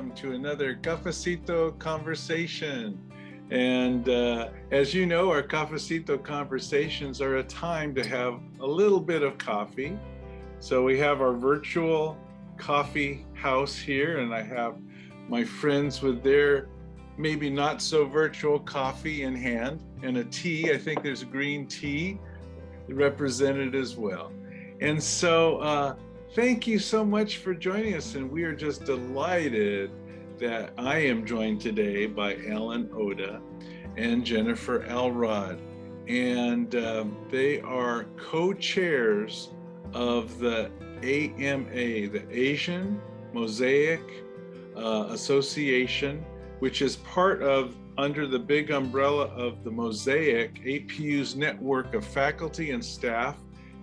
welcome to another Cafecito conversation. And as you know, our Cafecito conversations are a time to have a little bit of coffee. So we have our virtual coffee house here, and I have my friends with their maybe not so virtual coffee in hand and a tea. I think there's green tea represented as well. And so thank you so much for joining us. And we are just delighted that I am joined today by Alan Oda and Jennifer Elrod. And they are co-chairs of the AMA, the Asian Mosaic Association, which is part of, under the big umbrella of the Mosaic, APU's network of faculty and staff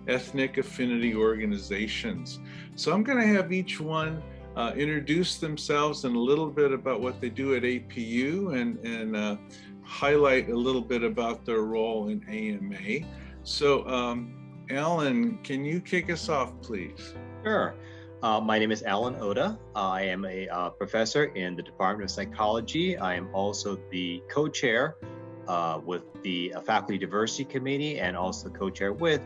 ethnic affinity organizations. So I'm going to have each one introduce themselves and a little bit about what they do at APU and highlight a little bit about their role in AMA. So Alan, can you kick us off, please? Sure. My name is Alan Oda. I am a professor in the Department of Psychology. I am also the co-chair with the Faculty Diversity Committee and also co-chair with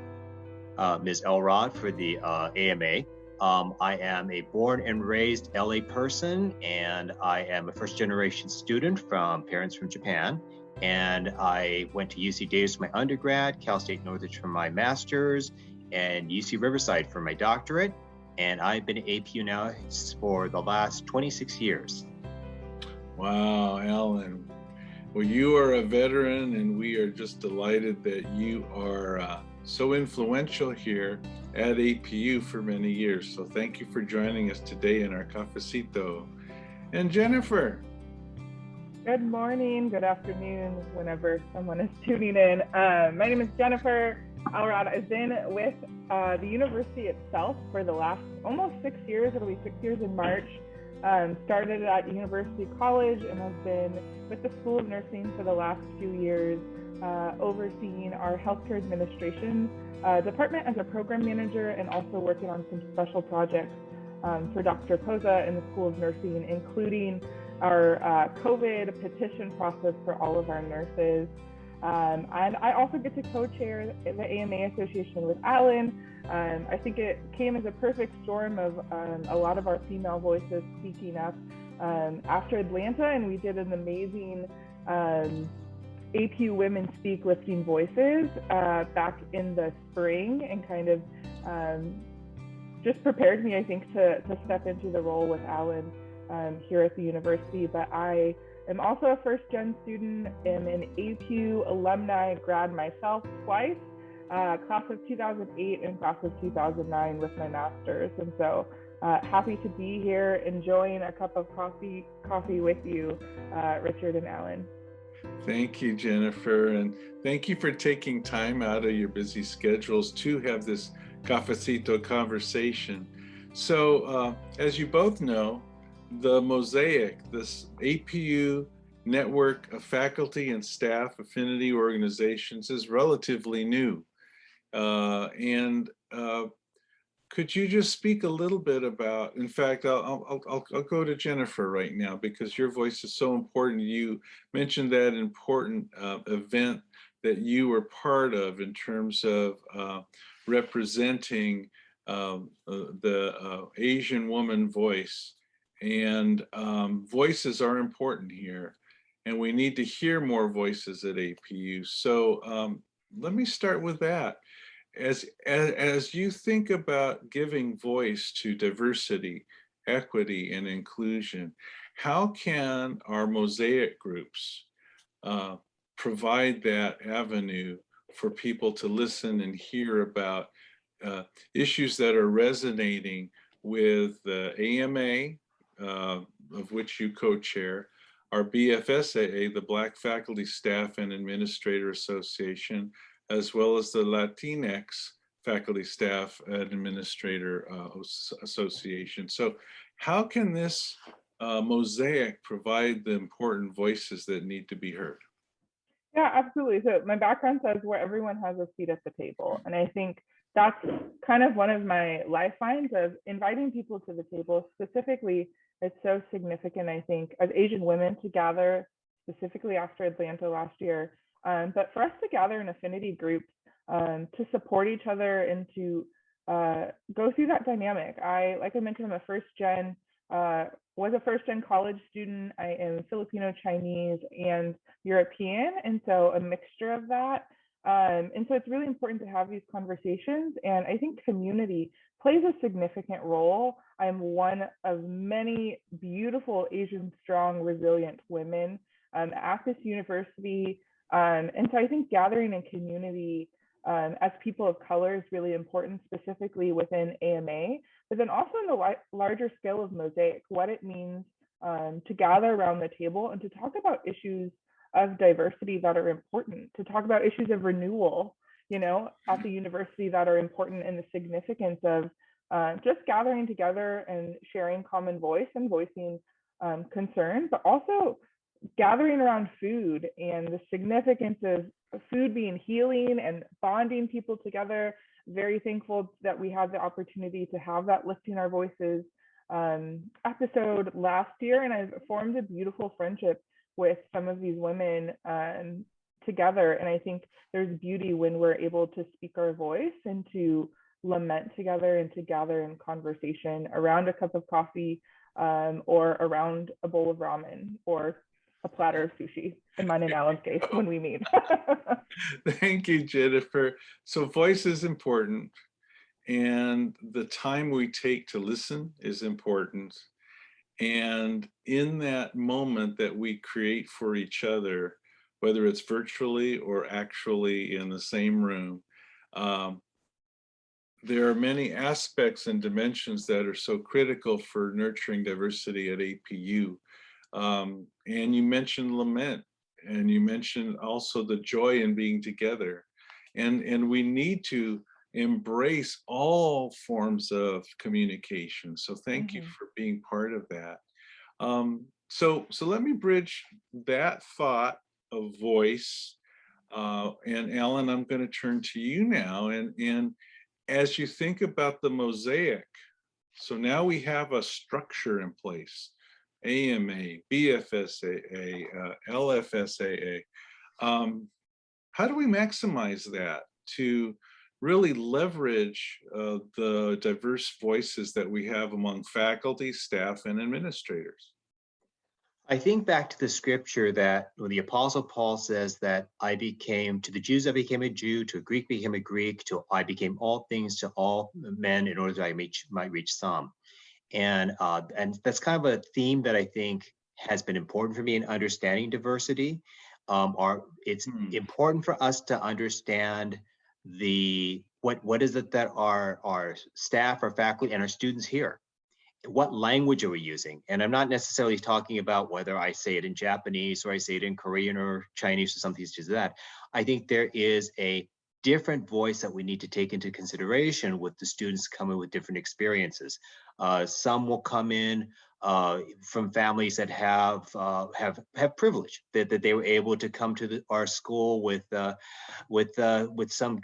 Ms. Elrod for the AMA. I am a born and raised LA person, and I am a first-generation student from parents from Japan. And I went to UC Davis for my undergrad, Cal State Northridge for my master's, and UC Riverside for my doctorate. And I've been at APU now for the last 26 years. Wow, Alan. Well, you are a veteran, and we are just delighted that you are so influential here at APU for many years. So thank you for joining us today in our Cafecito. And Jennifer. Good morning, good afternoon, whenever someone is tuning in. My name is Jennifer Elrod. I've been with the university itself for the last almost 6 years. It'll be 6 years in March. Started at University College and have been with the School of Nursing for the last few years, overseeing our healthcare administration department as a program manager and also working on some special projects for Dr. Koza in the School of Nursing, including our COVID petition process for all of our nurses. And I also get to co-chair the AMA Association with Alan. I think it came as a perfect storm of a lot of our female voices speaking up after Atlanta, and we did an amazing APU Women Speak Lifting Voices back in the spring, and kind of just prepared me, I think, to step into the role with Alan here at the university. But I am also a first-gen student and an APU alumni grad myself twice, class of 2008 and class of 2009 with my master's. And so happy to be here, enjoying a cup of coffee with you, Richard and Alan. Thank you, Jennifer, and thank you for taking time out of your busy schedules to have this Cafecito conversation. So as you both know, the Mosaic, this APU network of faculty and staff affinity organizations, is relatively new. Could you just speak a little bit about, in fact, I'll go to Jennifer right now because your voice is so important. You mentioned that important event that you were part of in terms of representing the Asian woman voice. And voices are important here, and we need to hear more voices at APU. So let me start with that. As you think about giving voice to diversity, equity, and inclusion, how can our Mosaic groups provide that avenue for people to listen and hear about issues that are resonating with the AMA, of which you co-chair, our BFSAA, the Black Faculty Staff and Administrator Association, as well as the Latinx Faculty Staff and Administrator Association. So how can this mosaic provide the important voices that need to be heard? Yeah, absolutely. So my background says where everyone has a seat at the table. And I think that's kind of one of my lifelines of inviting people to the table, specifically It's so significant, I think, as Asian women to gather specifically after Atlanta last year, but for us to gather in affinity groups to support each other and to go through that dynamic. Like I mentioned, I'm a was a first gen college student. I am Filipino, Chinese, and European, and so a mixture of that. And so it's really important to have these conversations. And I think community plays a significant role. I'm one of many beautiful Asian, strong, resilient women at this university. And so I think gathering in community as people of color is really important, specifically within AMA, but then also in the larger scale of Mosaic, what it means to gather around the table and to talk about issues of diversity that are important, to talk about issues of renewal, at the university that are important, and the significance of just gathering together and sharing common voice and voicing concern, but also gathering around food and the significance of food being healing and bonding people together. Very thankful that we had the opportunity to have that lifting our voices episode last year, and I've formed a beautiful friendship with some of these women together. And I think there's beauty when we're able to speak our voice and to lament together and to gather in conversation around a cup of coffee or around a bowl of ramen or a platter of sushi, in mine and Alan's case, when we meet. Thank you, Jennifer. So voice is important, and the time we take to listen is important. And in that moment that we create for each other, whether it's virtually or actually in the same room, there are many aspects and dimensions that are so critical for nurturing diversity at APU. And you mentioned lament, and you mentioned also the joy in being together. And we need to embrace all forms of communication. So thank you for being part of that. So let me bridge that thought of voice. And Alan, I'm going to turn to you now. And as you think about the mosaic, so now we have a structure in place. AMA, BFSAA, LFSAA. How do we maximize that to really leverage the diverse voices that we have among faculty, staff, and administrators? I think back to the scripture that when the Apostle Paul says that to the Jews I became a Jew, to a Greek became a Greek, to I became all things to all men in order that I might reach some. And that's kind of a theme that I think has been important for me in understanding diversity. It's important for us to understand what is it that our staff, our faculty, and our students hear. What language are we using? And I'm not necessarily talking about whether I say it in Japanese or I say it in Korean or Chinese or something such as that. I think there is a different voice that we need to take into consideration with the students coming with different experiences. Some will come in from families that have privilege, that they were able to come to our school with some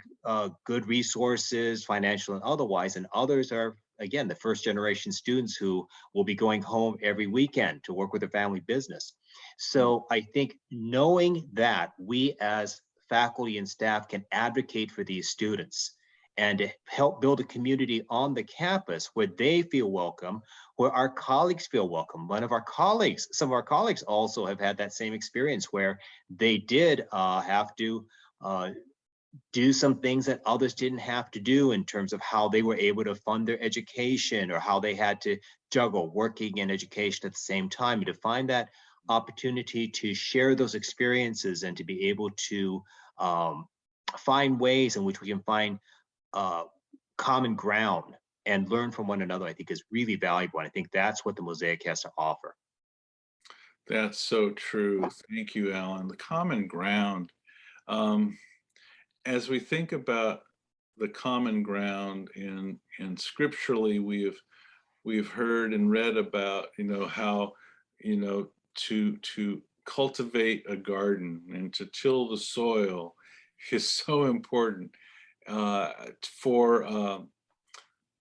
good resources, financial and otherwise, and others are, again, the first generation students who will be going home every weekend to work with their family business. So I think knowing that we as faculty and staff can advocate for these students and to help build a community on the campus where they feel welcome, where our colleagues feel welcome. Some of our colleagues also have had that same experience where they did have to do some things that others didn't have to do in terms of how they were able to fund their education or how they had to juggle working and education at the same time. To find that opportunity to share those experiences and to be able to find ways in which we can find common ground and learn from one another, I think is really valuable. And I think that's what the Mosaic has to offer. That's so true. Thank you, Alan. The common ground. As we think about the common ground, and scripturally we've heard and read about, how, to cultivate a garden and to till the soil is so important for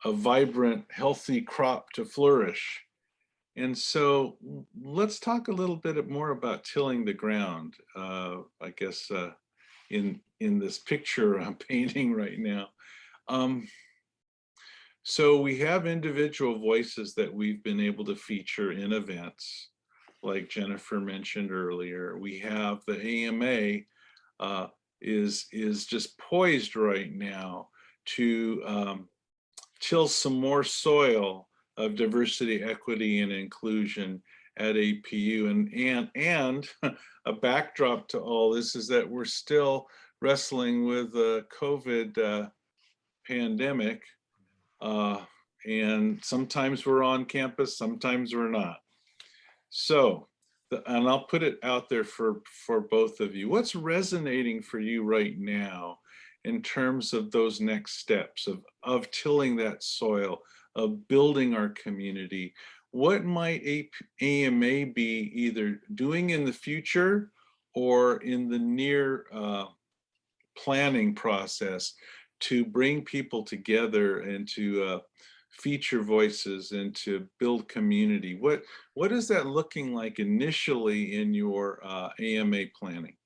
a vibrant, healthy crop to flourish. And so let's talk a little bit more about tilling the ground. I guess in this picture I'm painting right now. Um, so we have individual voices that we've been able to feature in events, like Jennifer mentioned earlier. We have the AMA is just poised right now to till some more soil of diversity, equity, and inclusion at APU. And a backdrop to all this is that we're still wrestling with the COVID pandemic. And sometimes we're on campus, sometimes we're not. So, and I'll put it out there for both of you. What's resonating for you right now in terms of those next steps of tilling that soil, of building our community? What might AMA be either doing in the future or in the near planning process to bring people together and to feature voices and to build community? What is that looking like initially in your AMA planning?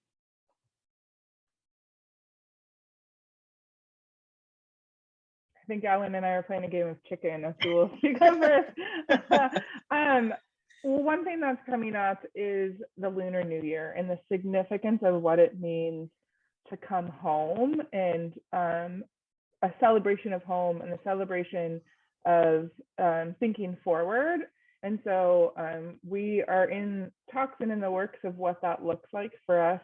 I think Alan and I are playing a game of chicken as to who will speak up first. Well, one thing that's coming up is the Lunar New Year and the significance of what it means to come home, and a celebration of home and a celebration of thinking forward. And so we are in talks and in the works of what that looks like for us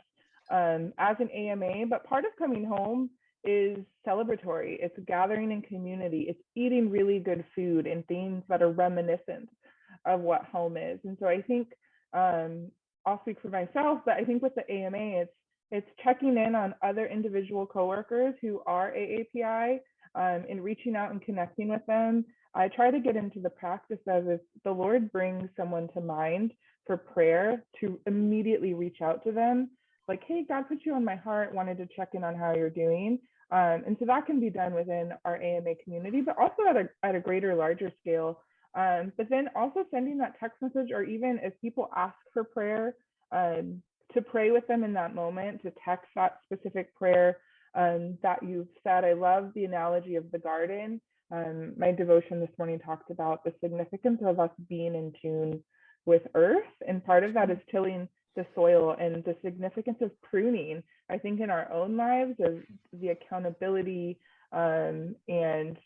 as an AMA. But part of coming home is celebratory. It's gathering in community. It's eating really good food and things that are reminiscent of what home is. And so I think I'll speak for myself, but I think with the AMA, it's checking in on other individual coworkers who are AAPI and reaching out and connecting with them. I try to get into the practice of, if the Lord brings someone to mind for prayer, to immediately reach out to them. Like, hey, God put you on my heart, wanted to check in on how you're doing. And so that can be done within our AMA community, but also at a greater, larger scale. But then also sending that text message, or even if people ask for prayer, to pray with them in that moment, to text that specific prayer that you've said. I love the analogy of the garden. My devotion this morning talked about the significance of us being in tune with earth. And part of that is tilling the soil, and the significance of pruning, I think, in our own lives, of the accountability and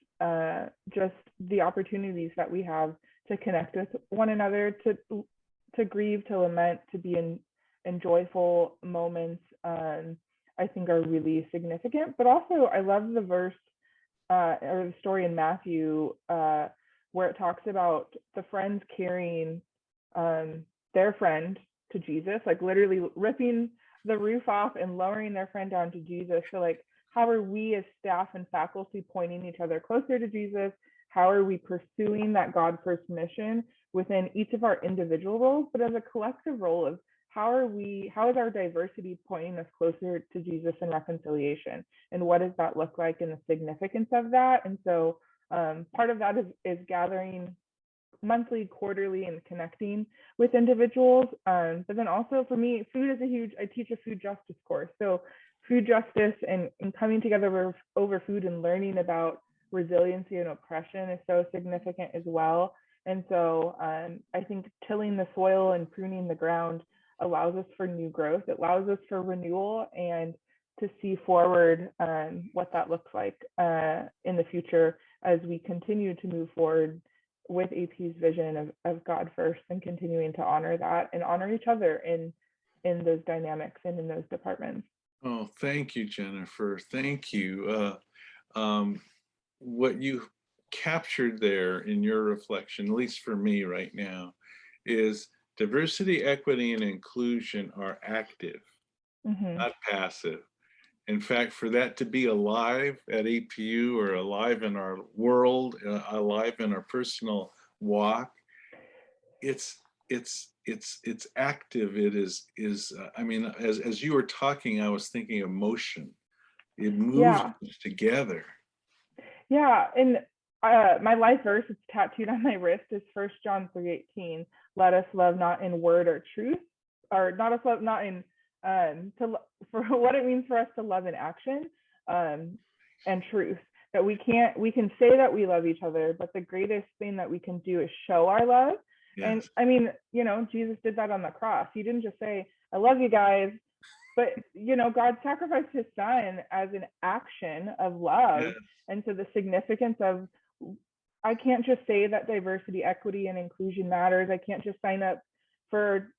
just the opportunities that we have to connect with one another, to grieve, to lament, to be in joyful moments, I think are really significant. But also, I love the verse or the story in Matthew where it talks about the friends carrying their friend to Jesus, like literally ripping the roof off and lowering their friend down to Jesus. So like, how are we as staff and faculty pointing each other closer to Jesus? How are we pursuing that God first mission within each of our individual roles, but as a collective role of how is our diversity pointing us closer to Jesus and reconciliation? And what does that look like, and the significance of that? And so part of that is gathering monthly, quarterly, and connecting with individuals. But then also for me, food is I teach a food justice course. So food justice and coming together over food and learning about resiliency and oppression is so significant as well. And so I think tilling the soil and pruning the ground allows us for new growth. It allows us for renewal and to see forward what that looks like in the future as we continue to move forward with AP's vision of God first, and continuing to honor that and honor each other in those dynamics and in those departments. Oh, thank you, Jennifer. Thank you. What you captured there in your reflection, at least for me right now, is diversity, equity, and inclusion are active, not passive. In fact, for that to be alive at APU, or alive in our world, alive in our personal walk, it's active. It is I mean, as you were talking, I was thinking of motion. It moves us together. Yeah, and my life verse, it's tattooed on my wrist, is 1 John 3:18. Let us love not in word or truth, or not us love not in for what it means for us to love in action, and truth. That we can say that we love each other, but the greatest thing that we can do is show our love. Yes. And I mean, Jesus did that on the cross. He didn't just say, I love you guys, but God sacrificed his son as an action of love. Yes. And so the significance of, I can't just say that diversity, equity, and inclusion matters. I can't just sign up for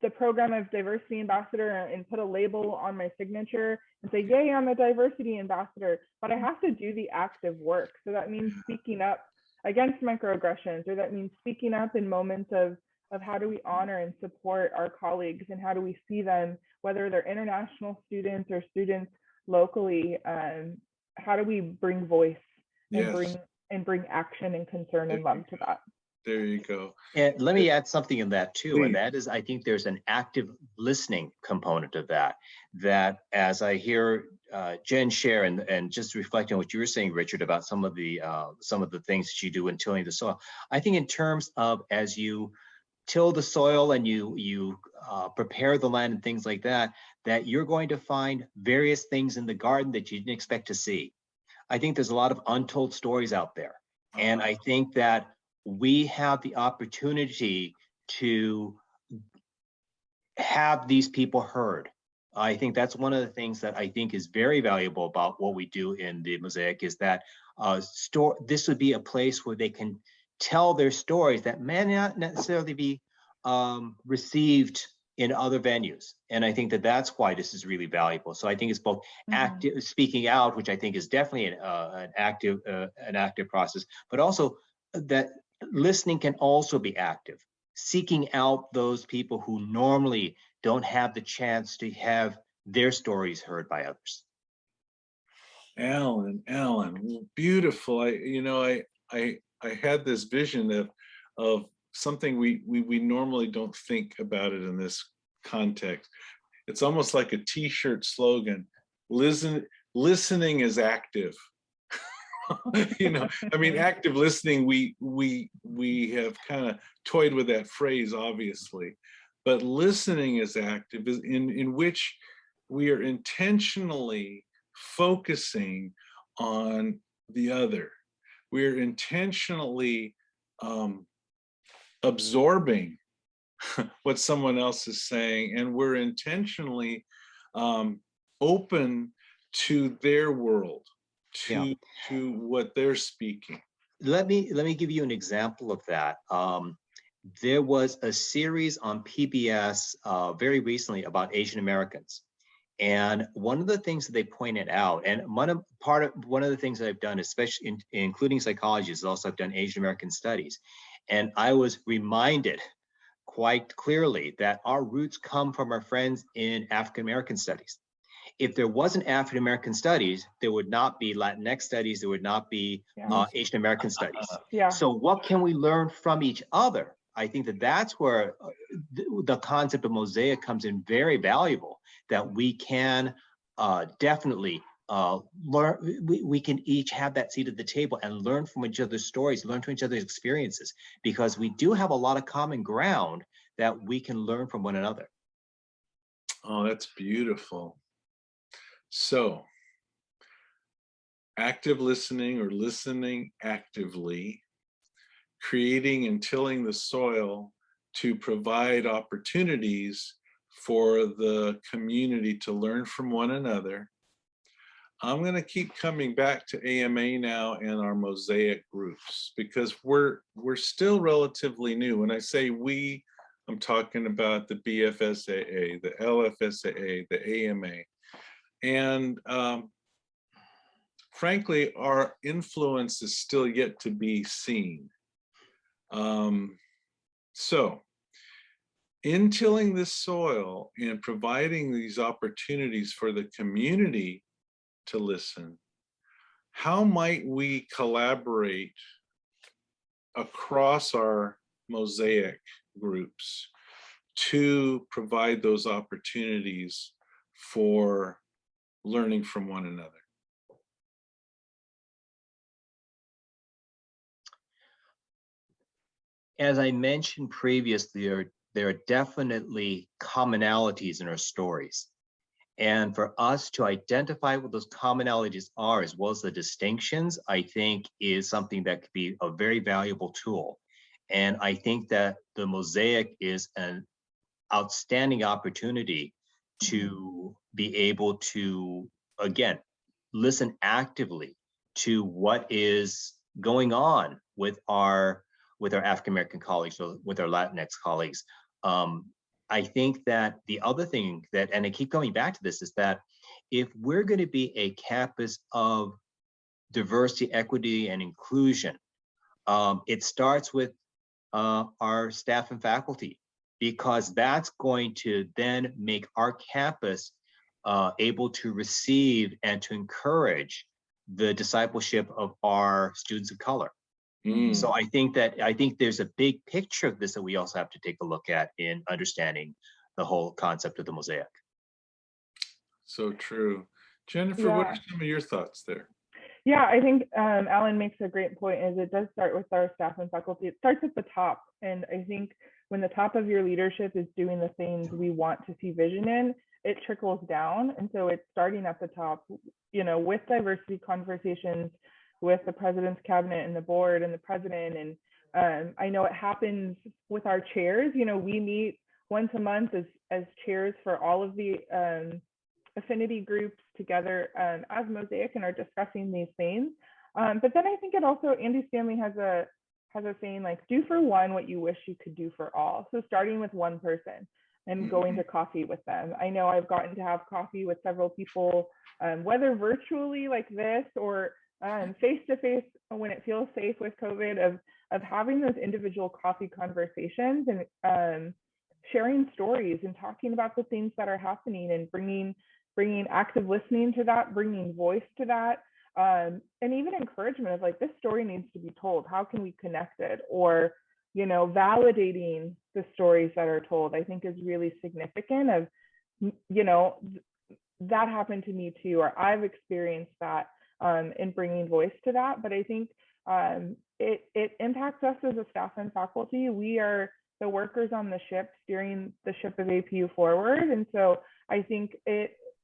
the program of diversity ambassador and put a label on my signature and say, yay, I'm a diversity ambassador, but I have to do the active work. So that means speaking up against microaggressions, or that means speaking up in moments of how do we honor and support our colleagues, and how do we see them, whether they're international students or students locally, how do we bring voice and Yes. bring action and concern and love to that. There you go. And let me add something in that too, Please. and that is, I think there's an active listening component of that. That as I hear Jen share, and just reflecting on what you were saying, Richard, about some of the things that you do in tilling the soil. I think in terms of, as you till the soil and you prepare the land and things like that, that you're going to find various things in the garden that you didn't expect to see. I think there's a lot of untold stories out there, and I think that we have the opportunity to have these people heard. I think that's one of the things that I think is very valuable about what we do in the Mosaic, is that this would be a place where they can tell their stories that may not necessarily be received in other venues. And I think that that's why this is really valuable. So I think it's both active speaking out, which I think is definitely an active process, but also that listening can also be active, seeking out those people who normally don't have the chance to have their stories heard by others. Alan, beautiful. I had this vision of something we normally don't think about it in this context. It's almost like a t-shirt slogan. Listening is active. Active listening, we have kind of toyed with that phrase, obviously, but listening is active, in which we are intentionally focusing on the other. We're intentionally absorbing what someone else is saying, and we're intentionally open to their world, to what they're speaking. Let me give you an example of that. There was a series on PBS very recently about Asian Americans. And one of the things that they pointed out, and one of the things that I've done, especially including psychology, is also I've done Asian American studies. And I was reminded quite clearly that our roots come from our friends in African American studies. If there wasn't African American studies, there would not be Latinx studies, there would not be Asian American studies. So what can we learn from each other? I think that that's where the concept of mosaic comes in very valuable, that we can definitely learn, we can each have that seat at the table and learn from each other's stories, learn from each other's experiences, because we do have a lot of common ground that we can learn from one another. Oh, that's beautiful. So, active listening, or listening actively, creating and tilling the soil to provide opportunities for the community to learn from one another. I'm going to keep coming back to AMA now and our mosaic groups, because we're still relatively new. When I say we, I'm talking about the BFSAA, the LFSAA, the AMA. And frankly, our influence is still yet to be seen. So, in tilling this soil and providing these opportunities for the community to listen, how might we collaborate across our mosaic groups to provide those opportunities for learning from one another? As I mentioned previously, there are definitely commonalities in our stories. And for us to identify what those commonalities are, as well as the distinctions, I think is something that could be a very valuable tool. And I think that the mosaic is an outstanding opportunity to be able to, again, listen actively to what is going on with our African American colleagues or with our Latinx colleagues. I think that the other thing that, and I keep going back to this, is that if we're going to be a campus of diversity, equity, and inclusion, it starts with our staff and faculty, because that's going to then make our campus able to receive and to encourage the discipleship of our students of color. So I think there's a big picture of this that we also have to take a look at in understanding the whole concept of the mosaic. So true. Jennifer, what are some of your thoughts there? Yeah, I think Alan makes a great point, is it does start with our staff and faculty. It starts at the top. And I think when the top of your leadership is doing the things we want to see vision in, it trickles down. And so it's starting at the top, with diversity conversations with the president's cabinet and the board and the president. And I know it happens with our chairs. We meet once a month as chairs for all of the affinity groups together as Mosaic and are discussing these things. But then I think it also, Andy Stanley has a saying like, do for one what you wish you could do for all. So starting with one person and going to coffee with them. I know I've gotten to have coffee with several people, whether virtually like this or face-to-face when it feels safe with COVID, of having those individual coffee conversations and sharing stories and talking about the things that are happening and bringing active listening to that, bringing voice to that, and even encouragement of like, this story needs to be told. How can we connect it? Or, validating the stories that are told, I think is really significant of, that happened to me too, or I've experienced that in bringing voice to that. But I think it impacts us as a staff and faculty. We are the workers on the ship, steering the ship of APU forward. And so I think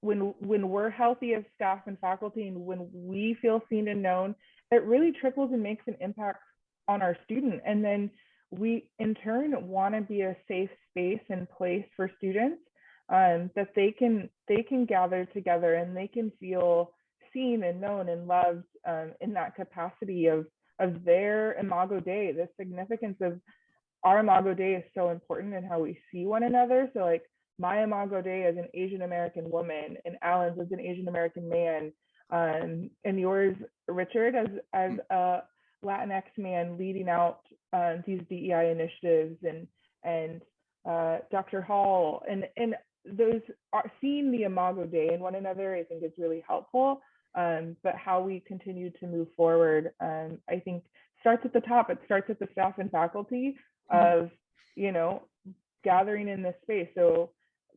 when we're healthy as staff and faculty, and when we feel seen and known, it really trickles and makes an impact on our student. And then we in turn want to be a safe space and place for students, that they can gather together and they can feel seen and known and loved in that capacity of their Imago Dei. The significance of our Imago Dei is so important in how we see one another. So like, my Imago Dei as an Asian American woman, and Alan's as an Asian American man, and yours, Richard, as a Latinx man leading out these DEI initiatives, and Dr. Hall, and those are seeing the Imago Dei in one another, I think is really helpful. But how we continue to move forward, I think starts at the top. It starts at the staff and faculty of, gathering in this space. So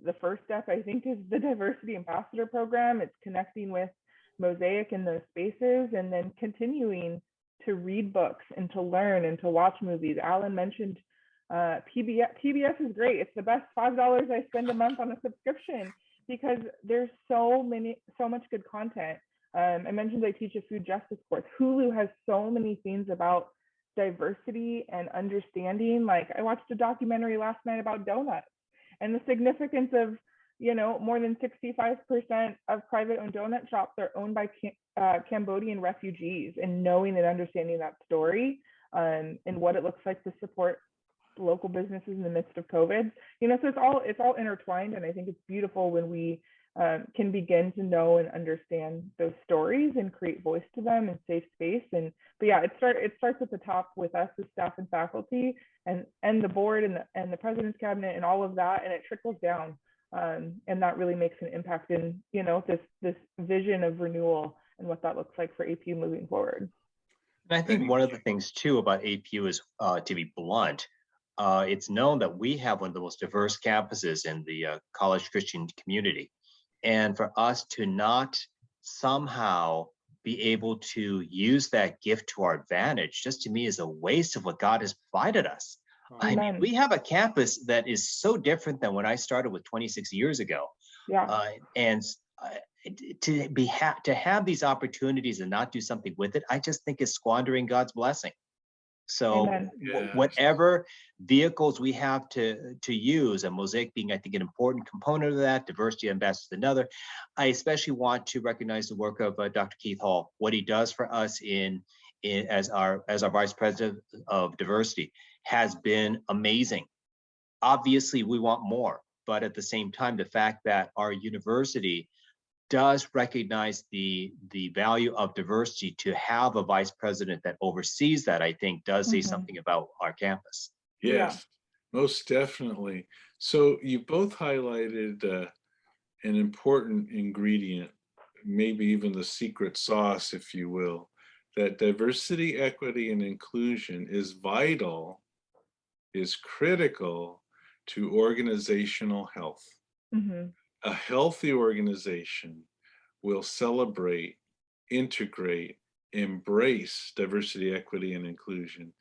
the first step, I think, is the Diversity Ambassador Program. It's connecting with Mosaic in those spaces, and then continuing to read books and to learn and to watch movies. Alan mentioned PBS. PBS is great. It's the best $5 I spend a month on a subscription, because there's so much good content. I mentioned I teach a food justice course. Hulu has so many things about diversity and understanding. Like, I watched a documentary last night about donuts and the significance of, more than 65% of private-owned donut shops are owned by Cambodian refugees, and knowing and understanding that story, and what it looks like to support local businesses in the midst of COVID. So it's all intertwined, and I think it's beautiful when we can begin to know and understand those stories and create voice to them in safe space. But yeah, it starts at the top with us as staff and faculty, and the board and the president's cabinet and all of that, and it trickles down, and that really makes an impact in this vision of renewal and what that looks like for APU moving forward. And I think one of the things too about APU is, to be blunt, it's known that we have one of the most diverse campuses in the college Christian community. And for us to not somehow be able to use that gift to our advantage, just to me is a waste of what God has provided us. I mean, Amen. we have a campus that is so different than when I started with 26 years ago. Yeah. And to have these opportunities and not do something with it, I just think is squandering God's blessing. So Amen. Yes. whatever vehicles we have to use, and Mosaic being, I think, an important component of that, diversity ambassadors another. I especially want to recognize the work of Dr. Keith Hall, what he does for us as our vice president of diversity has been amazing. Obviously, we want more, but at the same time, the fact that our university does recognize the value of diversity, to have a vice president that oversees that, I think, does say something about our campus. Yes, most definitely. So you both highlighted an important ingredient, maybe even the secret sauce, if you will, that diversity, equity, and inclusion is vital, is critical to organizational health. Mm-hmm. A healthy organization will celebrate, integrate, embrace diversity, equity, and inclusion.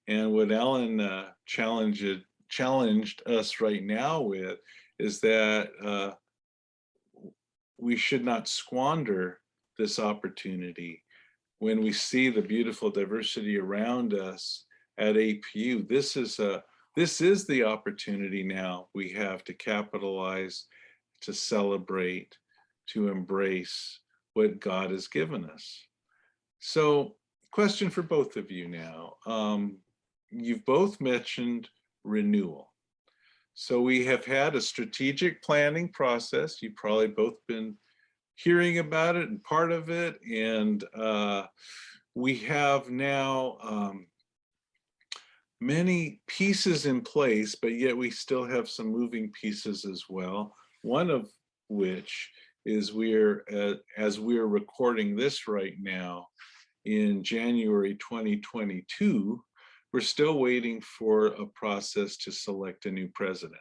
And what Alan challenged us right now with is that we should not squander this opportunity. When we see the beautiful diversity around us at APU, this is the opportunity now we have to capitalize, to celebrate, to embrace what God has given us. So, question for both of you now. You've both mentioned renewal. So we have had a strategic planning process. You've probably both been hearing about it and part of it. And we have now many pieces in place, but yet we still have some moving pieces as well. One of which is as we're recording this right now in January 2022, we're still waiting for a process to select a new president.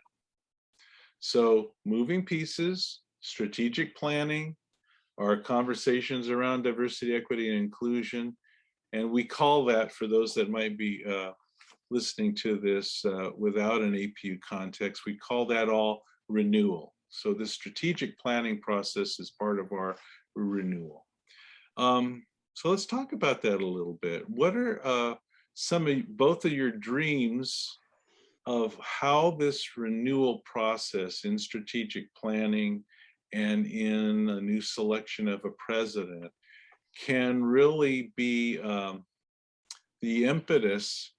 So moving pieces, strategic planning, our conversations around diversity, equity, and inclusion. And we call that, for those that might be listening to this without an APU context, we call that all renewal. So the strategic planning process is part of our renewal. So let's talk about that a little bit. What are both of your dreams of how this renewal process in strategic planning and in a new selection of a president can really be the impetus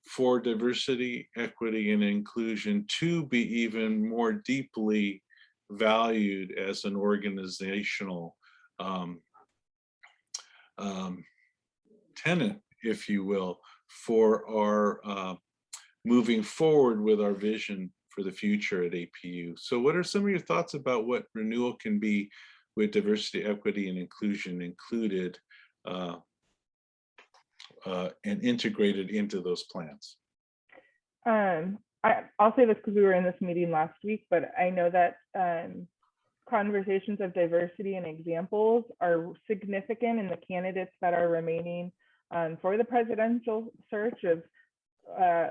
for diversity, equity, and inclusion to be even more deeply valued as an organizational tenet, if you will, for our moving forward with our vision for the future at APU. So what are some of your thoughts about what renewal can be with diversity, equity, and inclusion included and integrated into those plans? I'll say this because we were in this meeting last week, but I know that conversations of diversity and examples are significant in the candidates that are remaining for the presidential search of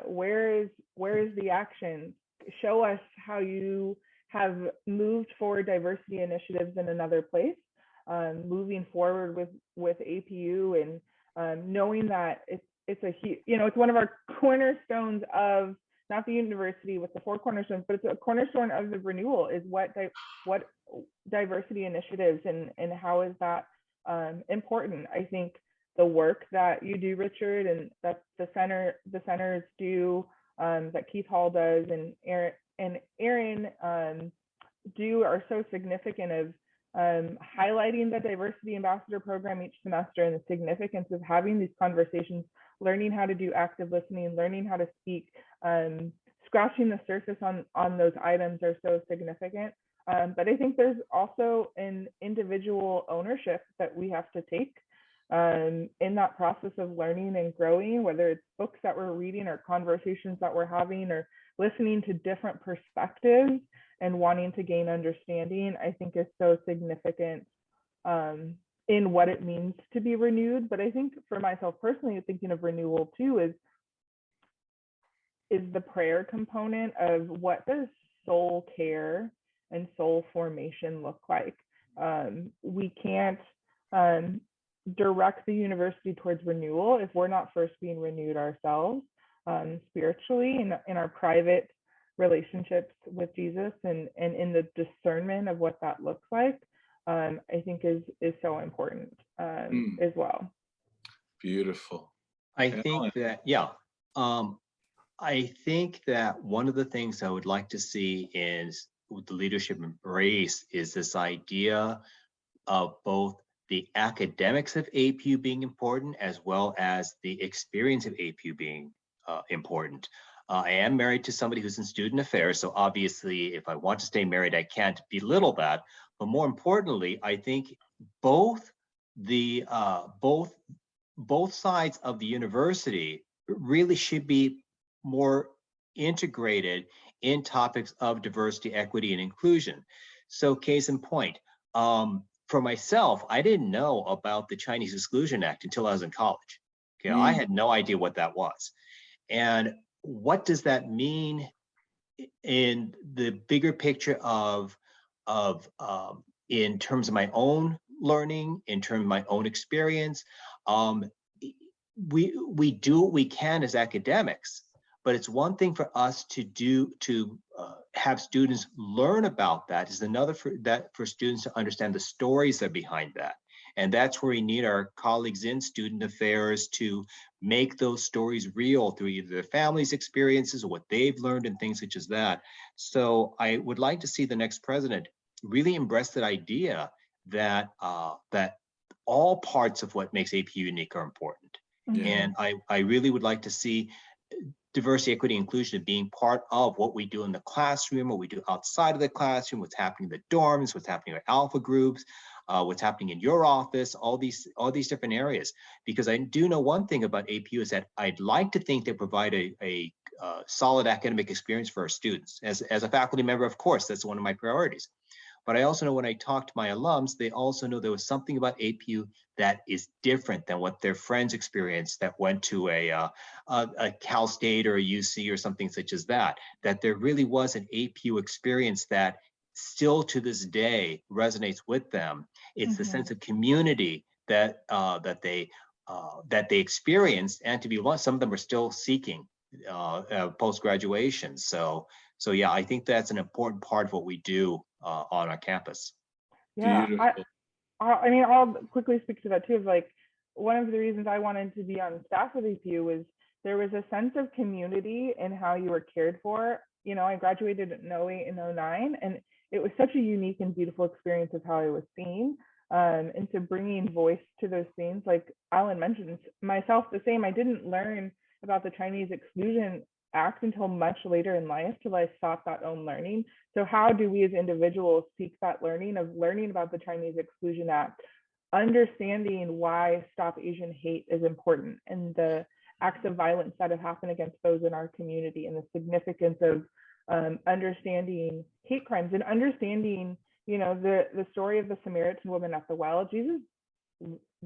where is the action? Show us how you have moved forward diversity initiatives in another place, moving forward with APU, and knowing that it's one of our cornerstones of, not the university with the 4 cornerstones, but it's a cornerstone of the renewal, is what diversity initiatives and how is that important. I think the work that you do, Richard, and that the centers do, that Keith Hall does, and Aaron do, are so significant of highlighting the diversity ambassador program each semester and the significance of having these conversations, learning how to do active listening, learning how to speak, scratching the surface on those items are so significant. But I think there's also an individual ownership that we have to take in that process of learning and growing, whether it's books that we're reading or conversations that we're having or listening to different perspectives and wanting to gain understanding, I think is so significant in what it means to be renewed. But I think for myself personally, thinking of renewal too, is the prayer component of what does soul care and soul formation look like. We can't direct the university towards renewal if we're not first being renewed ourselves spiritually in our private relationships with Jesus and in the discernment of what that looks like. I think is so important as well. Beautiful. I think that, yeah. I think that one of the things I would like to see is with the leadership embrace is this idea of both the academics of APU being important as well as the experience of APU being important. I am married to somebody who's in student affairs, so obviously if I want to stay married, I can't belittle that. But more importantly, I think both sides of the university really should be more integrated in topics of diversity, equity, and inclusion. So case in point, for myself, I didn't know about the Chinese Exclusion Act until I was in college. Okay, I had no idea what that was. And what does that mean in the bigger picture of in terms of my own learning, in terms of my own experience? We do what we can as academics, but it's one thing for us to have students learn about that. Is another for students to understand the stories that are behind that. And that's where we need our colleagues in student affairs to make those stories real through either their family's experiences or what they've learned and things such as that. So I would like to see the next president really embrace that idea that that all parts of what makes APU unique are important. Mm-hmm. And I really would like to see diversity, equity, inclusion being part of what we do in the classroom, what we do outside of the classroom, what's happening in the dorms, what's happening in alpha groups, what's happening in your office, all these different areas. Because I do know one thing about APU is that I'd like to think they provide a solid academic experience for our students. As a faculty member, of course, that's one of my priorities. But I also know when I talk to my alums, they also know there was something about APU that is different than what their friends experienced that went to a Cal State or a UC or something such as that, that there really was an APU experience that still to this day resonates with them. It's the sense of community that they experienced, and to be honest, some of them are still seeking post-graduation. So yeah, I think that's an important part of what we do on our campus. Yeah, Beautiful. I mean, I'll quickly speak to that too. Of like, one of the reasons I wanted to be on staff with APU was there was a sense of community in how you were cared for. You know, I graduated in 08 and 09, and it was such a unique and beautiful experience of how I was seen. And so bringing voice to those things, like Alan mentioned, myself the same. I didn't learn about the Chinese Exclusion Act until much later in life, till I sought that own learning. So how do we as individuals seek that learning about the Chinese Exclusion Act, understanding why Stop Asian Hate is important and the acts of violence that have happened against those in our community, and the significance of understanding hate crimes and understanding, you know, the story of the Samaritan woman at the well. Jesus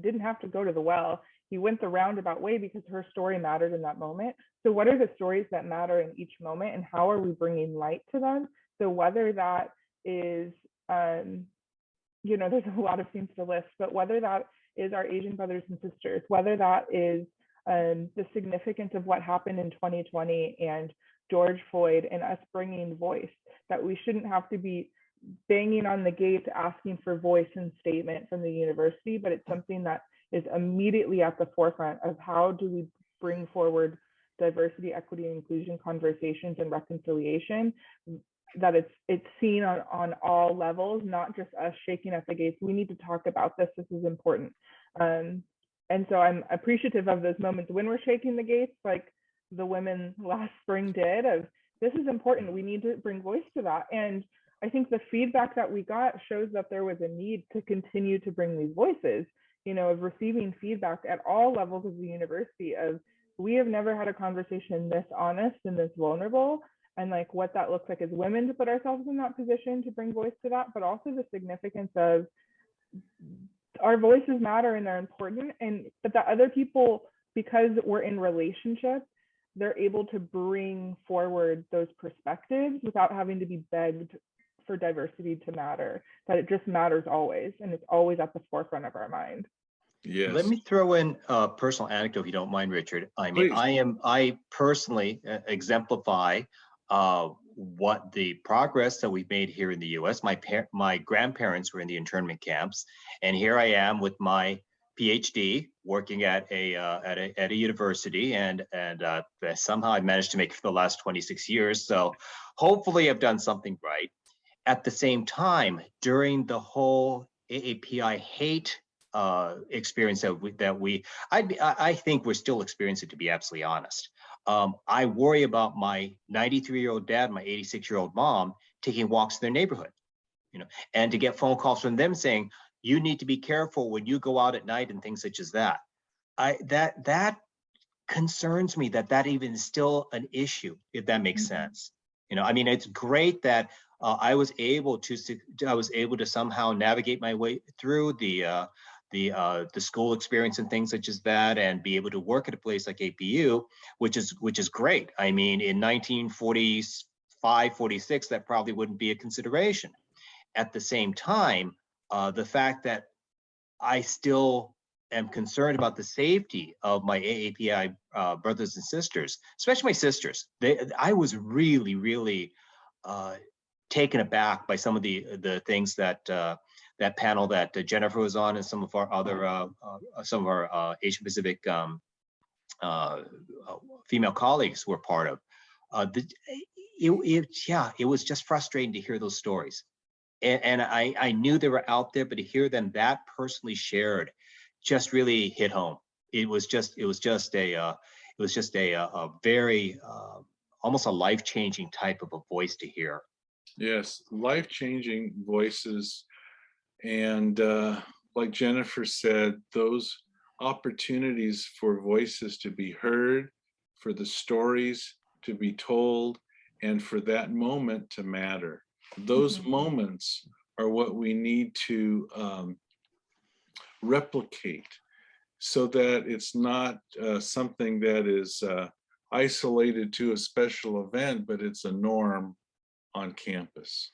didn't have to go to the well. He went the roundabout way because her story mattered in that moment. So what are the stories that matter in each moment, and how are we bringing light to them? So whether that is, you know, there's a lot of things to list, but whether that is our Asian brothers and sisters, whether that is the significance of what happened in 2020 and George Floyd, and us bringing voice, that we shouldn't have to be banging on the gates asking for voice and statement from the university, but it's something that is immediately at the forefront of how do we bring forward diversity, equity, and inclusion conversations and reconciliation, that it's seen on all levels, not just us shaking at the gates. We need to talk about this. This is important. And so I'm appreciative of those moments when we're shaking the gates, like the women last spring did, of this is important. We need to bring voice to that. And I think the feedback that we got shows that there was a need to continue to bring these voices, you know, of receiving feedback at all levels of the university of, we have never had a conversation this honest and this vulnerable, and like what that looks like as women to put ourselves in that position to bring voice to that, but also the significance of our voices matter and they're important, and but that other people, because we're in relationships, they're able to bring forward those perspectives without having to be begged for diversity to matter, that it just matters always, and it's always at the forefront of our mind. Let Yes, me throw in a personal anecdote, if you don't mind, Richard. I mean, please. I personally exemplify what the progress that we've made here in the U.S. My grandparents were in the internment camps, and here I am with my PhD working at a university, and somehow I managed to make it for the last 26 years. So hopefully I've done something right. At the same time, during the whole AAPI hate experience I think we're still experiencing, to be absolutely honest. I worry about my 93-year-old dad, my 86-year-old mom taking walks in their neighborhood, and to get phone calls from them saying, you need to be careful when you go out at night and things such as that. That concerns me that even is still an issue, if that makes sense. I mean, it's great that I was able to somehow navigate my way through the school experience and things such as that, and be able to work at a place like APU, which is great. I mean, in 1945, 46, that probably wouldn't be a consideration. At the same time, the fact that I still am concerned about the safety of my AAPI brothers and sisters, especially my sisters. I was really, really taken aback by some of the things that that panel that Jennifer was on, and some of our other Asian Pacific female colleagues were part of. It was just frustrating to hear those stories. And I knew they were out there, but to hear them that personally shared just really hit home. It was just a very almost a life-changing type of a voice to hear. Yes, life-changing voices. And like Jennifer said, those opportunities for voices to be heard, for the stories to be told, and for that moment to matter. Those moments are what we need to replicate, so that it's not something that is isolated to a special event, but it's a norm on campus.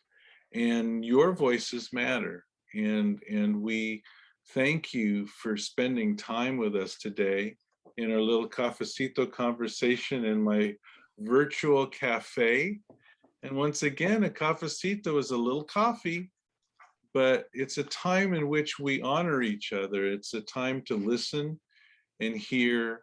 And your voices matter. And we thank you for spending time with us today in our little cafecito conversation in my virtual cafe. And once again, a cafecito is a little coffee, but it's a time in which we honor each other. It's a time to listen and hear,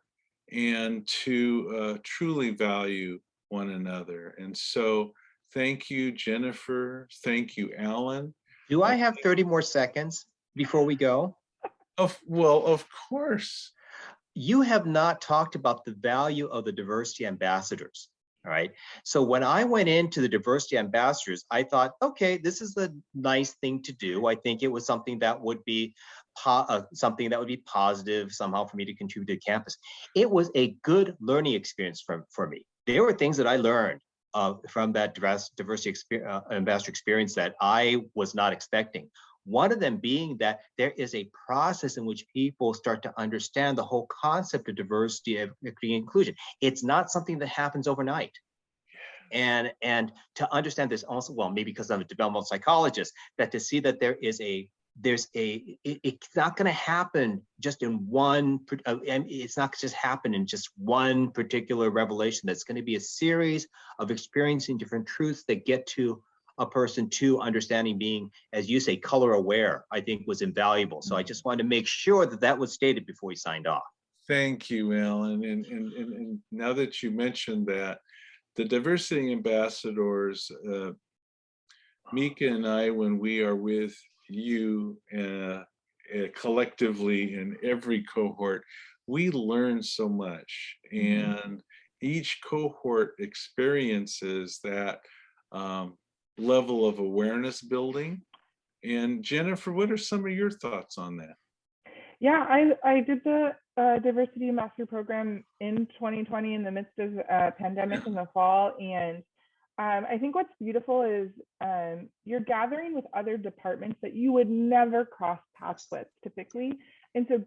and to truly value one another. And so thank you, Jennifer. Thank you, Alan. Do I have 30 more seconds before we go? Well, of course. You have not talked about the value of the diversity ambassadors. All right. So when I went into the diversity ambassadors, I thought, okay, this is a nice thing to do. I think it was something that would be positive somehow for me to contribute to campus. It was a good learning experience for me. There were things that I learned from that diversity ambassador experience that I was not expecting. One of them being that there is a process in which people start to understand the whole concept of diversity, equity, and inclusion. It's not something that happens overnight. And to understand this also, well, maybe because I'm a developmental psychologist, that to see that it's not going to happen just in one, it's not just happen in just one particular revelation. That's going to be a series of experiencing different truths that get to a person to understanding, being, as you say, color aware, I think was invaluable. So I just wanted to make sure that was stated before we signed off. Thank you, Alan. And now that you mentioned that, the diversity ambassadors, Mika and I, when we are with you collectively in every cohort, we learn so much. And each cohort experiences that level of awareness building. And Jennifer, what are some of your thoughts on that? Yeah, I did the diversity master program in 2020 in the midst of a pandemic in the fall. And I think what's beautiful is you're gathering with other departments that you would never cross paths with typically. And so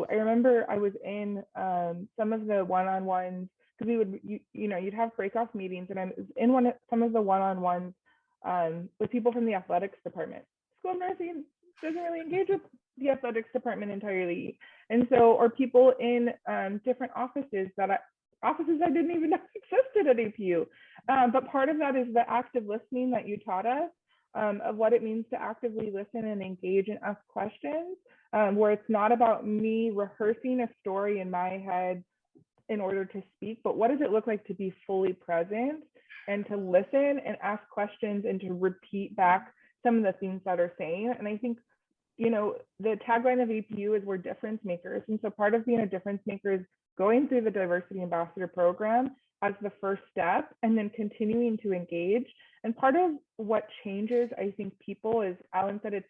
I remember I was in some of the one-on-ones because we would, you'd have breakoff meetings, and I'm in some of the one-on-ones with people from the athletics department. School of Nursing doesn't really engage with the athletics department entirely, and so, or people in different offices offices I didn't even know existed at APU. But part of that is the active listening that you taught us, of what it means to actively listen and engage and ask questions, where it's not about me rehearsing a story in my head in order to speak, but what does it look like to be fully present and to listen and ask questions and to repeat back some of the things that are saying. And I think, the tagline of APU is we're difference makers. And so part of being a difference maker is going through the Diversity Ambassador program as the first step and then continuing to engage. And part of what changes, I think, people is, Alan said,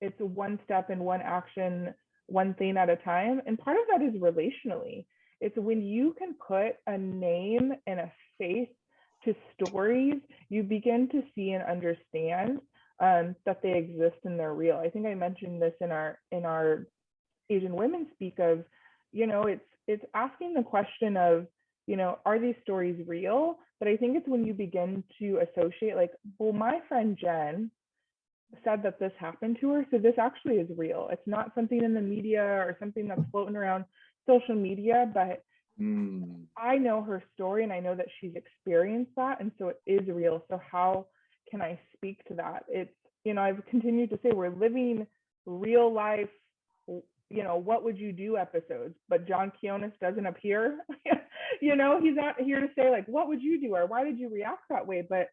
it's one step and one action, one thing at a time. And part of that is relationally. It's when you can put a name and a face to stories, you begin to see and understand that they exist and they're real. I think I mentioned this in our Asian Women Speak of, it's asking the question of, are these stories real? But I think it's when you begin to associate, like, well, my friend Jen said that this happened to her, so this actually is real. It's not something in the media or something that's floating around social media, but I know her story and I know that she's experienced that, and so it is real. So how can I speak to that? It's, I've continued to say we're living real life, what would you do episodes, but John Kionis doesn't appear. He's not here to say, like, what would you do or why did you react that way? But,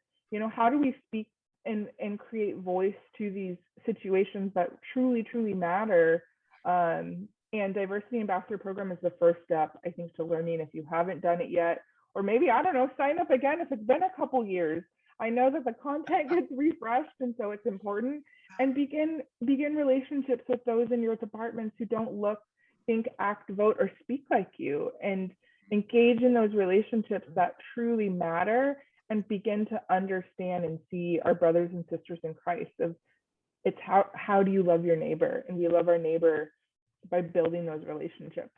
how do we speak and create voice to these situations that truly, truly matter? And Diversity Ambassador Program is the first step, I think, to learning if you haven't done it yet. Or maybe, I don't know, sign up again if it's been a couple years. I know that the content gets refreshed, and so it's important. And begin relationships with those in your departments who don't look, think, act, vote, or speak like you, and engage in those relationships that truly matter, and begin to understand and see our brothers and sisters in Christ. It's how do you love your neighbor? And we love our neighbor by building those relationships.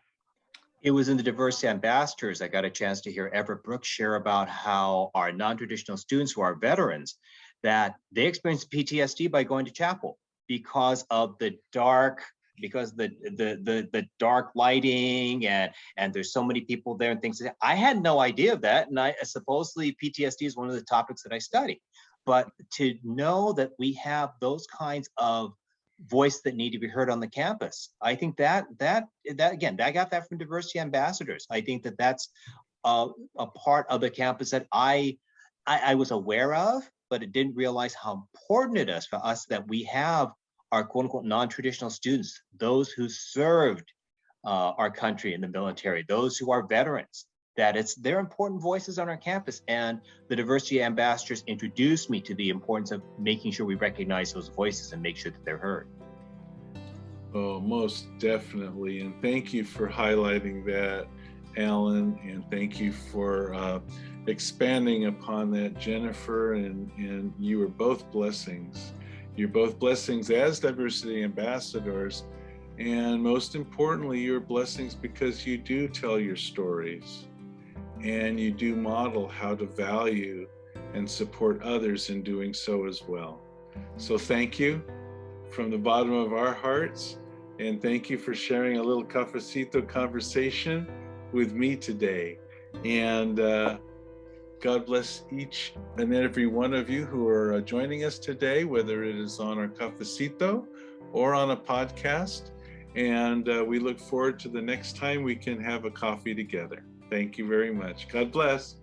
It was in the Diversity Ambassadors I got a chance to hear Everett Brooks share about how our non-traditional students who are veterans, that they experience PTSD by going to chapel because of the dark, the dark lighting, and there's so many people there and things. I had no idea of that, and I supposedly PTSD is one of the topics that I study. But to know that we have those kinds of voice that need to be heard on the campus, I think that again, I got that from Diversity Ambassadors. I think that's a part of the campus that I was aware of, but it didn't realize how important it is for us that we have our quote unquote non-traditional students, those who served our country in the military, those who are veterans, that they're important voices on our campus. And the Diversity Ambassadors introduced me to the importance of making sure we recognize those voices and make sure that they're heard. Oh, most definitely. And thank you for highlighting that, Alan, and thank you for expanding upon that, Jennifer, and you are both blessings. You're both blessings as Diversity Ambassadors, and most importantly, you're blessings because you do tell your stories and you do model how to value and support others in doing so as well. So thank you from the bottom of our hearts, and thank you for sharing a little cafecito conversation with me today. And God bless each and every one of you who are joining us today, whether it is on our cafecito or on a podcast. And we look forward to the next time we can have a coffee together. Thank you very much. God bless.